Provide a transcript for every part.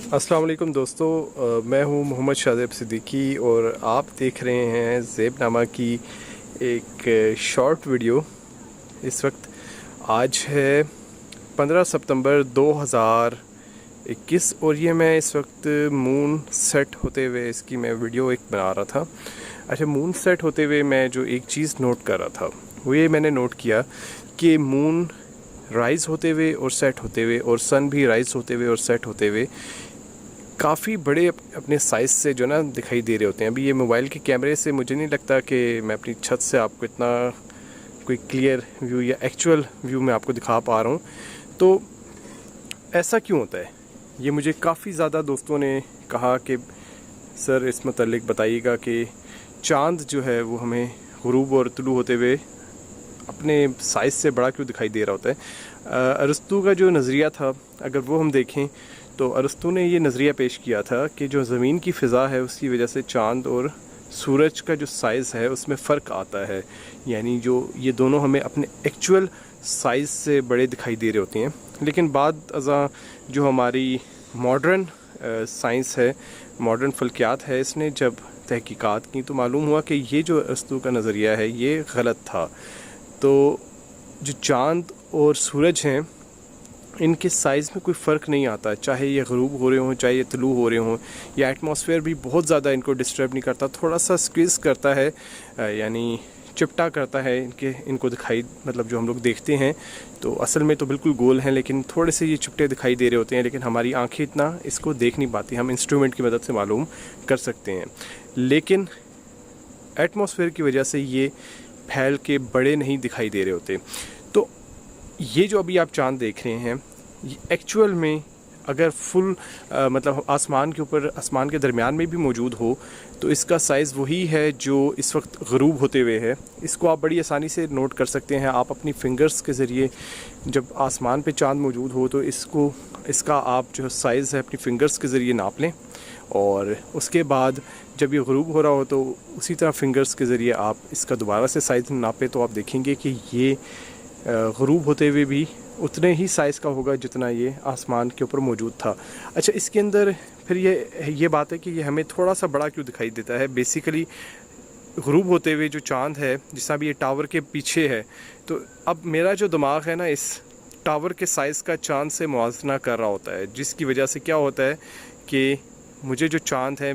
अस्सलाम वालेकुम दोस्तों, मैं हूं मोहम्मद शादेब सिद्दीकी और आप देख रहे हैं ज़ेबनामा की एक शॉर्ट वीडियो। इस वक्त आज है 15 सितंबर 2021 और ये मैं इस वक्त मून सेट होते हुए इसकी मैं वीडियो एक बना रहा था। अच्छा, मून सेट होते हुए मैं जो एक चीज़ नोट कर रहा था वो ये मैंने नोट किया कि मून राइज़ होते हुए और सेट होते हुए और सन भी राइज़ होते हुए और सेट होते हुए काफ़ी बड़े अपने साइज़ से जो ना दिखाई दे रहे होते हैं। अभी ये मोबाइल के कैमरे से मुझे नहीं लगता कि मैं अपनी छत से आपको इतना कोई क्लियर व्यू या एक्चुअल व्यू में आपको दिखा पा रहा हूँ। तो ऐसा क्यों होता है, ये मुझे काफ़ी ज़्यादा दोस्तों ने कहा कि सर इस मतलब बताइएगा कि चाँद जो है वो हमें गुरूब और तुलू होते हुए अपने साइज़ से बड़ा क्यों दिखाई दे रहा होता है। अरस्तू का जो नज़रिया था, अगर वो हम देखें तो अरस्तू ने ये नज़रिया पेश किया था कि जो ज़मीन की फ़िज़ा है उसकी वजह से चाँद और सूरज का जो साइज़ है उसमें फ़र्क आता है, यानी जो ये दोनों हमें अपने एक्चुअल साइज़ से बड़े दिखाई दे रहे होते हैं। लेकिन बाद अज़ा जो हमारी मॉडर्न साइंस है, मॉडर्न फ़ल्कियात है, इसने जब तहकीकात की तो मालूम हुआ कि ये जो अरस्तू का नज़रिया है ये गलत था। तो जो चाँद और सूरज हैं इनके साइज़ में कोई फ़र्क नहीं आता, चाहे ये ग़रूब हो रहे हों चाहे ये तुलू हो रहे हों। या एटमॉस्फेयर भी बहुत ज़्यादा इनको डिस्टर्ब नहीं करता, थोड़ा सा स्क्वीज़ करता है, यानी चिपटा करता है इनको दिखाई, मतलब जो हम लोग देखते हैं तो असल में तो बिल्कुल गोल हैं लेकिन थोड़े से ये चिपटे दिखाई दे रहे होते हैं, लेकिन हमारी आंखें इतना इसको देख नहीं पाती, हम इंस्ट्रूमेंट की मदद से मालूम कर सकते हैं। लेकिन एटमॉस्फेयर की वजह से ये फैल के बड़े नहीं दिखाई दे रहे होते। तो ये जो अभी आप चाँद देख रहे हैं ये एक्चुअल में अगर फुल मतलब आसमान के ऊपर, आसमान के दरमियान में भी मौजूद हो तो इसका साइज़ वही है जो इस वक्त ग़रूब होते हुए है। इसको आप बड़ी आसानी से नोट कर सकते हैं। आप अपनी फिंगर्स के ज़रिए जब आसमान पे चाँद मौजूद हो तो इसका आप जो साइज़ है अपनी फिंगर्स के ज़रिए नाप लें, और उसके बाद जब ये ग़रूब हो रहा हो तो उसी तरह फिंगर्स के ज़रिए आप इसका दोबारा से साइज़ नापें तो आप देखेंगे कि ये ग़रूब होते हुए भी उतने ही साइज़ का होगा जितना ये आसमान के ऊपर मौजूद था। अच्छा, इसके अंदर फिर ये बात है कि ये हमें थोड़ा सा बड़ा क्यों दिखाई देता है। बेसिकली ग़रूब होते हुए जो चाँद है, जिस तरह भी ये टावर के पीछे है, तो अब मेरा जो दिमाग है ना इस टावर के साइज़ का चाँद से मुआवजना कर रहा होता है, जिसकी वजह से क्या होता है कि मुझे जो चाँद है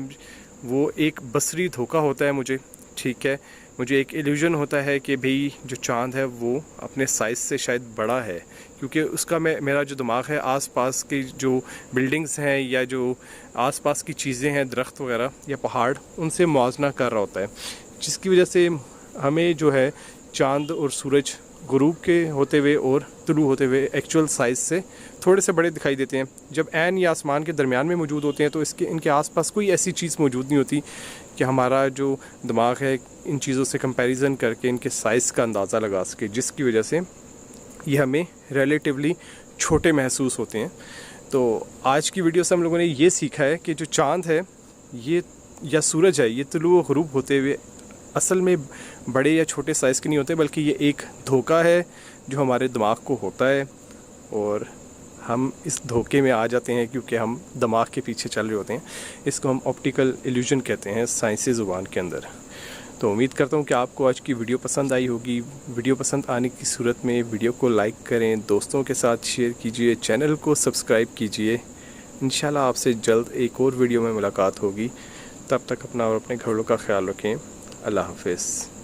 वो एक बसरी धोखा होता है मुझे, ठीक है, मुझे एक इल्यूजन होता है कि भाई जो चाँद है वो अपने साइज़ से शायद बड़ा है, क्योंकि उसका मेरा जो दिमाग है आसपास की जो बिल्डिंग्स हैं या जो आसपास की चीज़ें हैं, दरख्त वगैरह या पहाड़, उनसे मुआवजना कर रहा होता है, जिसकी वजह से हमें जो है चाँद और सूरज ग़रूब के होते हुए और तुलू होते हुए एक्चुअल साइज़ से थोड़े से बड़े दिखाई देते हैं। जब ऐन या आसमान के दरमियान में मौजूद होते हैं तो इनके आसपास कोई ऐसी चीज़ मौजूद नहीं होती कि हमारा जो दिमाग है इन चीज़ों से कंपैरिजन करके इनके साइज़ का अंदाज़ा लगा सके, जिसकी वजह से ये हमें रिलेटिवली छोटे महसूस होते हैं। तो आज की वीडियो से हम लोगों ने ये सीखा है कि जो चाँद है ये या सूरज है, ये तुलू और ग़रूब होते हुए असल में बड़े या छोटे साइज़ के नहीं होते, बल्कि ये एक धोखा है जो हमारे दिमाग को होता है और हम इस धोखे में आ जाते हैं क्योंकि हम दिमाग के पीछे चल रहे होते हैं। इसको हम ऑप्टिकल इल्यूजन कहते हैं साइंसी ज़ुबान के अंदर। तो उम्मीद करता हूँ कि आपको आज की वीडियो पसंद आई होगी। वीडियो पसंद आने की सूरत में वीडियो को लाइक करें, दोस्तों के साथ शेयर कीजिए, चैनल को सब्सक्राइब कीजिए। इंशाल्लाह आपसे जल्द एक और वीडियो में मुलाकात होगी। तब तक अपना और अपने घरों का ख्याल रखें। अल्लाह हाफ़िज़।